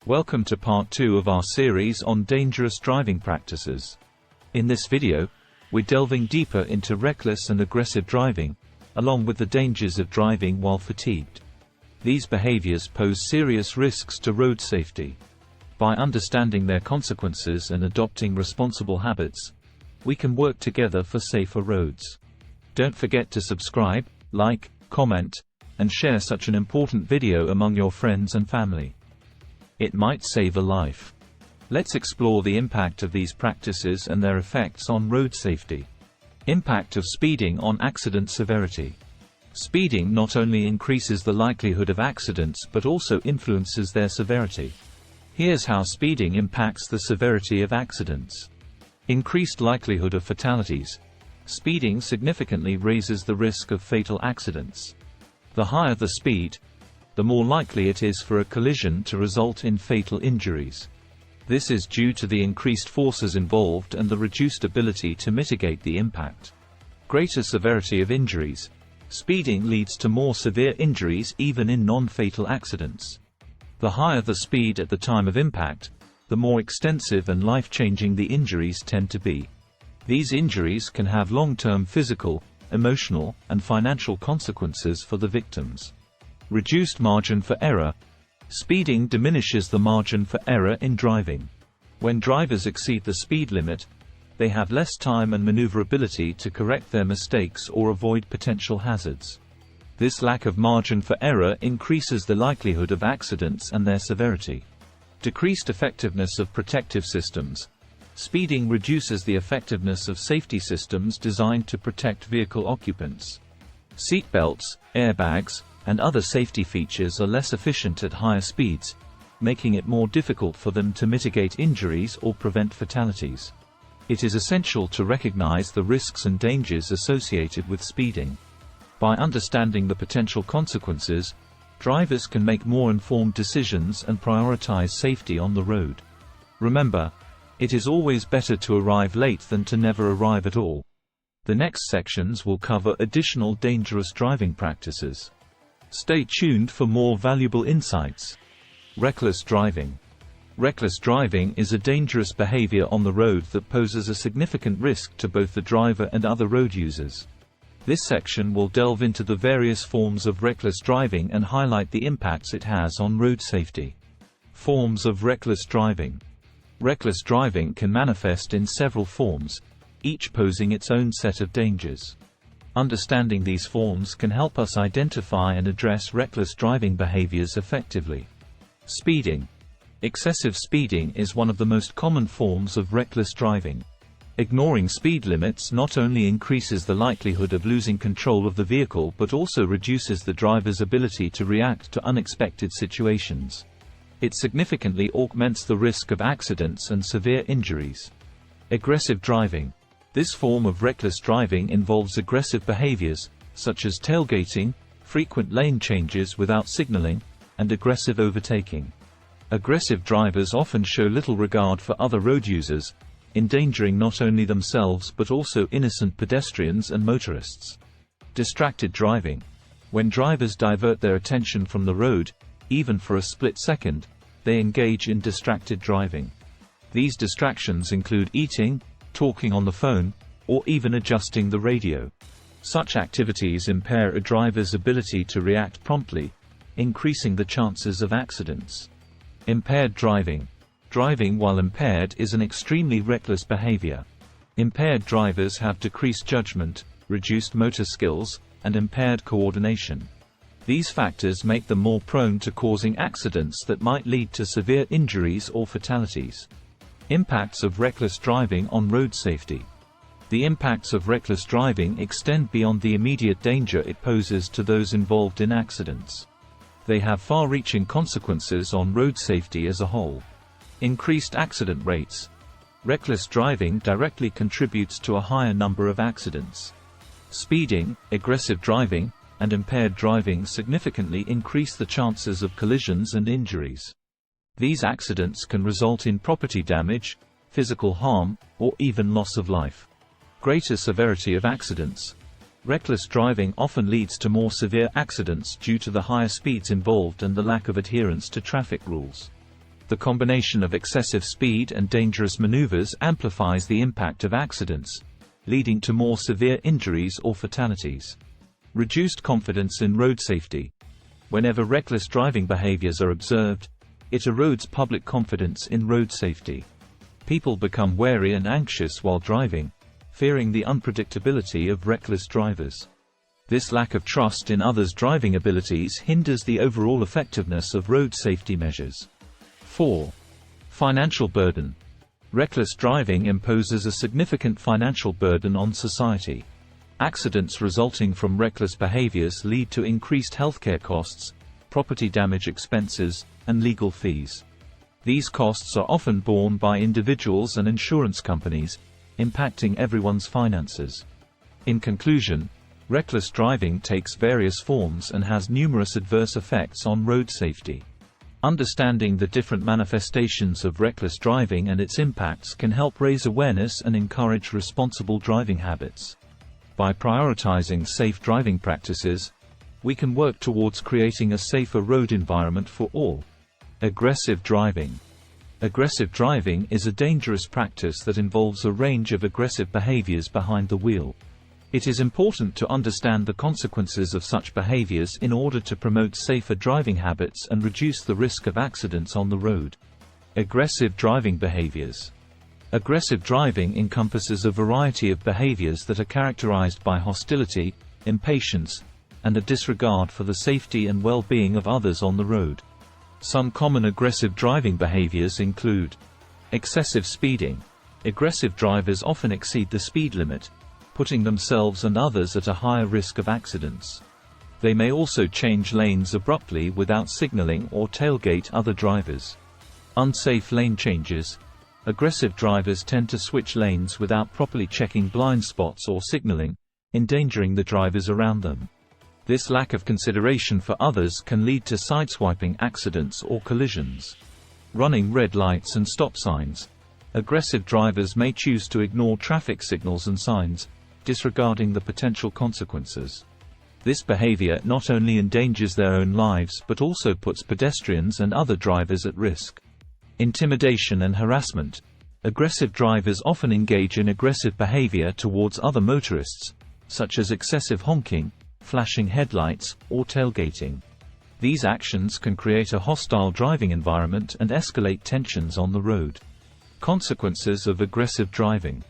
Welcome to part 2 of our series on dangerous driving practices. In this video, we're delving deeper into reckless and aggressive driving, along with the dangers of driving while fatigued. These behaviors pose serious risks to road safety. By understanding their consequences and adopting responsible habits, we can work together for safer roads. Don't forget to subscribe, like, comment, and share such an important video among your friends and family. It might save a life. Let's explore the impact of these practices and their effects on road safety. Impact of speeding on accident severity. Speeding not only increases the likelihood of accidents but also influences their severity. Here's how speeding impacts the severity of accidents. Increased likelihood of fatalities. Speeding significantly raises the risk of fatal accidents. The higher the speed, the more likely it is for a collision to result in fatal injuries. This is due to the increased forces involved and the reduced ability to mitigate the impact. Greater severity of injuries. Speeding leads to more severe injuries even in non-fatal accidents. The higher the speed at the time of impact, the more extensive and life-changing the injuries tend to be. These injuries can have long-term physical, emotional, and financial consequences for the victims. Reduced margin for error. Speeding diminishes the margin for error in driving. When drivers exceed the speed limit, they have less time and maneuverability to correct their mistakes or avoid potential hazards. This lack of margin for error increases the likelihood of accidents and their severity. Decreased effectiveness of protective systems. Speeding reduces the effectiveness of safety systems designed to protect vehicle occupants. Seatbelts, airbags, and other safety features are less efficient at higher speeds, making it more difficult for them to mitigate injuries or prevent fatalities. It is essential to recognize the risks and dangers associated with speeding. By understanding the potential consequences, drivers can make more informed decisions and prioritize safety on the road. Remember, it is always better to arrive late than to never arrive at all. The next sections will cover additional dangerous driving practices. Stay tuned for more valuable insights. Reckless driving. Reckless driving is a dangerous behavior on the road that poses a significant risk to both the driver and other road users. This section will delve into the various forms of reckless driving and highlight the impacts it has on road safety. Forms of reckless driving. Reckless driving can manifest in several forms, each posing its own set of dangers. Understanding these forms can help us identify and address reckless driving behaviors effectively. Speeding. Excessive speeding is one of the most common forms of reckless driving. Ignoring speed limits not only increases the likelihood of losing control of the vehicle but also reduces the driver's ability to react to unexpected situations. It significantly augments the risk of accidents and severe injuries. Aggressive driving. This form of reckless driving involves aggressive behaviors, such as tailgating, frequent lane changes without signaling, and aggressive overtaking. Aggressive drivers often show little regard for other road users, endangering not only themselves but also innocent pedestrians and motorists. Distracted driving. When drivers divert their attention from the road, even for a split second, they engage in distracted driving. These distractions include eating, talking on the phone, or even adjusting the radio. Such activities impair a driver's ability to react promptly, increasing the chances of accidents. Impaired driving. Driving while impaired is an extremely reckless behavior. Impaired drivers have decreased judgment, reduced motor skills, and impaired coordination. These factors make them more prone to causing accidents that might lead to severe injuries or fatalities. Impacts of reckless driving on road safety. The impacts of reckless driving extend beyond the immediate danger it poses to those involved in accidents. They have far-reaching consequences on road safety as a whole. Increased accident rates. Reckless driving directly contributes to a higher number of accidents. Speeding, aggressive driving, and impaired driving significantly increase the chances of collisions and injuries. These accidents can result in property damage, physical harm, or even loss of life. Greater severity of accidents. Reckless driving often leads to more severe accidents due to the higher speeds involved and the lack of adherence to traffic rules. The combination of excessive speed and dangerous maneuvers amplifies the impact of accidents, leading to more severe injuries or fatalities. Reduced confidence in road safety. Whenever reckless driving behaviors are observed, it erodes public confidence in road safety. People become wary and anxious while driving, fearing the unpredictability of reckless drivers. This lack of trust in others' driving abilities hinders the overall effectiveness of road safety measures. 4. Financial burden. Reckless driving imposes a significant financial burden on society. Accidents resulting from reckless behaviors lead to increased healthcare costs, property damage expenses, and legal fees. These costs are often borne by individuals and insurance companies, impacting everyone's finances. In conclusion, reckless driving takes various forms and has numerous adverse effects on road safety. Understanding the different manifestations of reckless driving and its impacts can help raise awareness and encourage responsible driving habits. By prioritizing safe driving practices, we can work towards creating a safer road environment for all. Aggressive driving. Aggressive driving is a dangerous practice that involves a range of aggressive behaviors behind the wheel. It is important to understand the consequences of such behaviors in order to promote safer driving habits and reduce the risk of accidents on the road. Aggressive driving behaviors. Aggressive driving encompasses a variety of behaviors that are characterized by hostility, impatience, and a disregard for the safety and well-being of others on the road. Some common aggressive driving behaviors include excessive speeding. Aggressive drivers often exceed the speed limit, putting themselves and others at a higher risk of accidents. They may also change lanes abruptly without signaling or tailgate other drivers. Unsafe lane changes. Aggressive drivers tend to switch lanes without properly checking blind spots or signaling, endangering the drivers around them. This lack of consideration for others can lead to sideswiping accidents or collisions. Running red lights and stop signs. Aggressive drivers may choose to ignore traffic signals and signs, disregarding the potential consequences. This behavior not only endangers their own lives but also puts pedestrians and other drivers at risk. Intimidation and harassment. Aggressive drivers often engage in aggressive behavior towards other motorists, such as excessive honking, flashing headlights, or tailgating. These actions can create a hostile driving environment and escalate tensions on the road. Consequences of aggressive driving.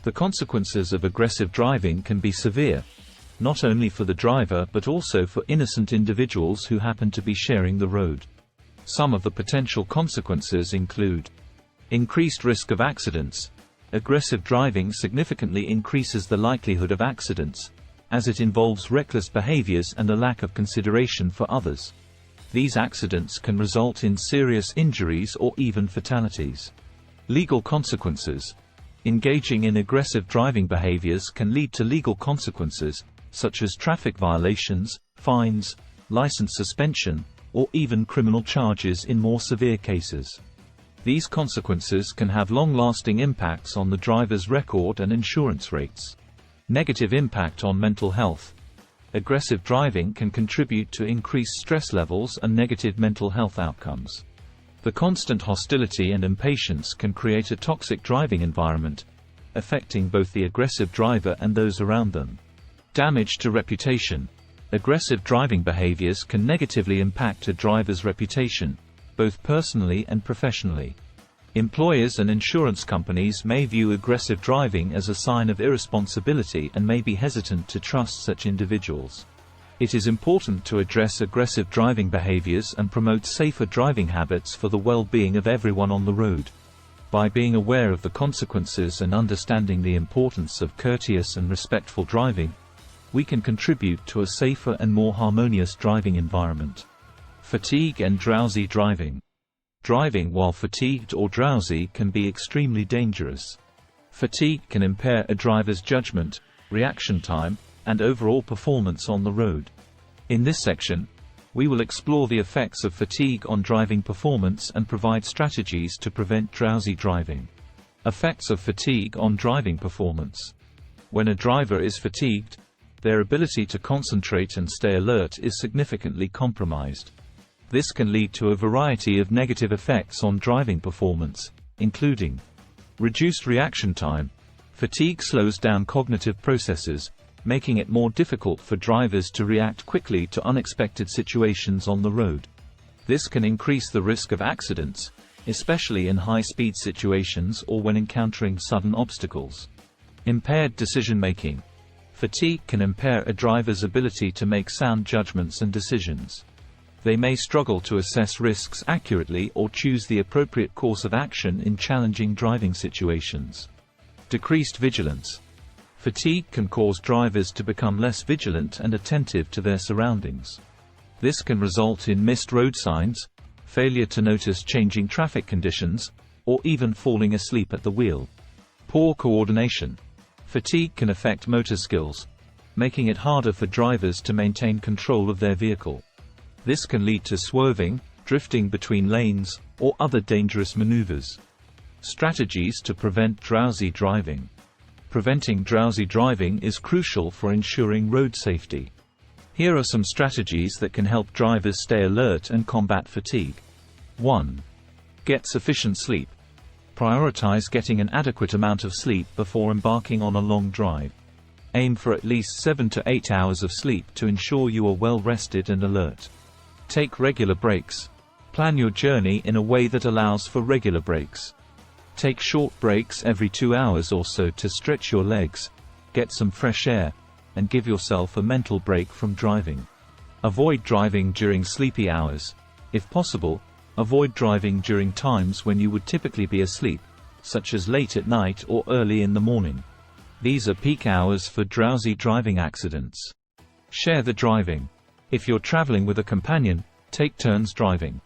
The consequences of aggressive driving can be severe, not only for the driver but also for innocent individuals who happen to be sharing the road. Some of the potential consequences include increased risk of accidents. Aggressive driving significantly increases the likelihood of accidents, as it involves reckless behaviors and a lack of consideration for others. These accidents can result in serious injuries or even fatalities. Legal consequences. Engaging in aggressive driving behaviors can lead to legal consequences, such as traffic violations, fines, license suspension, or even criminal charges in more severe cases. These consequences can have long-lasting impacts on the driver's record and insurance rates. Negative impact on mental health. Aggressive driving can contribute to increased stress levels and negative mental health outcomes. The constant hostility and impatience can create a toxic driving environment, affecting both the aggressive driver and those around them. Damage to reputation. Aggressive driving behaviors can negatively impact a driver's reputation, both personally and professionally. Employers and insurance companies may view aggressive driving as a sign of irresponsibility and may be hesitant to trust such individuals. It is important to address aggressive driving behaviors and promote safer driving habits for the well-being of everyone on the road. By being aware of the consequences and understanding the importance of courteous and respectful driving, we can contribute to a safer and more harmonious driving environment. Fatigue and drowsy driving. Driving while fatigued or drowsy can be extremely dangerous. Fatigue can impair a driver's judgment, reaction time, and overall performance on the road. In this section, we will explore the effects of fatigue on driving performance and provide strategies to prevent drowsy driving. Effects of fatigue on driving performance. When a driver is fatigued, their ability to concentrate and stay alert is significantly compromised. This can lead to a variety of negative effects on driving performance, including reduced reaction time. Fatigue slows down cognitive processes, making it more difficult for drivers to react quickly to unexpected situations on the road. This can increase the risk of accidents, especially in high-speed situations or when encountering sudden obstacles. Impaired decision-making. Fatigue can impair a driver's ability to make sound judgments and decisions. They may struggle to assess risks accurately or choose the appropriate course of action in challenging driving situations. Decreased vigilance. Fatigue can cause drivers to become less vigilant and attentive to their surroundings. This can result in missed road signs, failure to notice changing traffic conditions, or even falling asleep at the wheel. Poor coordination. Fatigue can affect motor skills, making it harder for drivers to maintain control of their vehicle. This can lead to swerving, drifting between lanes, or other dangerous maneuvers. Strategies to prevent drowsy driving. Preventing drowsy driving is crucial for ensuring road safety. Here are some strategies that can help drivers stay alert and combat fatigue. 1. Get sufficient sleep. Prioritize getting an adequate amount of sleep before embarking on a long drive. Aim for at least 7 to 8 hours of sleep to ensure you are well rested and alert. Take regular breaks. Plan your journey in a way that allows for regular breaks. Take short breaks every 2 hours or so to stretch your legs, get some fresh air, and give yourself a mental break from driving. Avoid driving during sleepy hours. If possible, avoid driving during times when you would typically be asleep, such as late at night or early in the morning. These are peak hours for drowsy driving accidents. Share the driving. If you're traveling with a companion, take turns driving.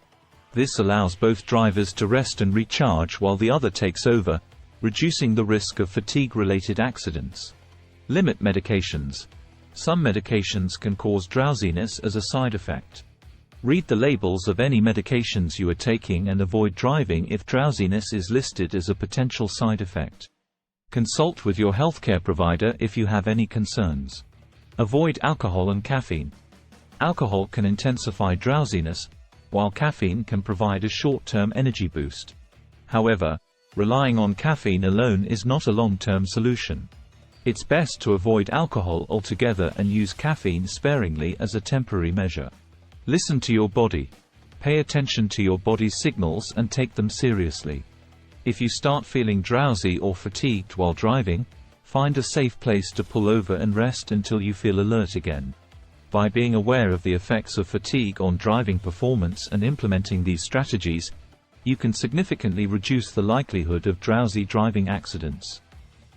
This allows both drivers to rest and recharge while the other takes over, reducing the risk of fatigue-related accidents. Limit medications. Some medications can cause drowsiness as a side effect. Read the labels of any medications you are taking and avoid driving if drowsiness is listed as a potential side effect. Consult with your healthcare provider if you have any concerns. Avoid alcohol and caffeine. Alcohol can intensify drowsiness, while caffeine can provide a short-term energy boost. However, relying on caffeine alone is not a long-term solution. It's best to avoid alcohol altogether and use caffeine sparingly as a temporary measure. Listen to your body. Pay attention to your body's signals and take them seriously. If you start feeling drowsy or fatigued while driving, find a safe place to pull over and rest until you feel alert again. By being aware of the effects of fatigue on driving performance and implementing these strategies, you can significantly reduce the likelihood of drowsy driving accidents.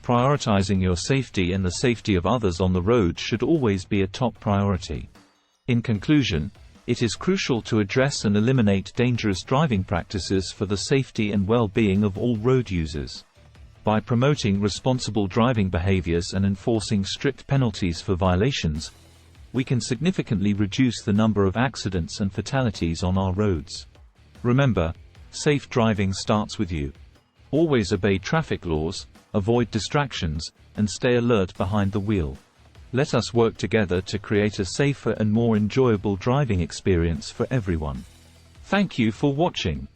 Prioritizing your safety and the safety of others on the road should always be a top priority. In conclusion, it is crucial to address and eliminate dangerous driving practices for the safety and well-being of all road users. By promoting responsible driving behaviors and enforcing strict penalties for violations, we can significantly reduce the number of accidents and fatalities on our roads. Remember, safe driving starts with you. Always obey traffic laws, avoid distractions, and stay alert behind the wheel. Let us work together to create a safer and more enjoyable driving experience for everyone. Thank you for watching.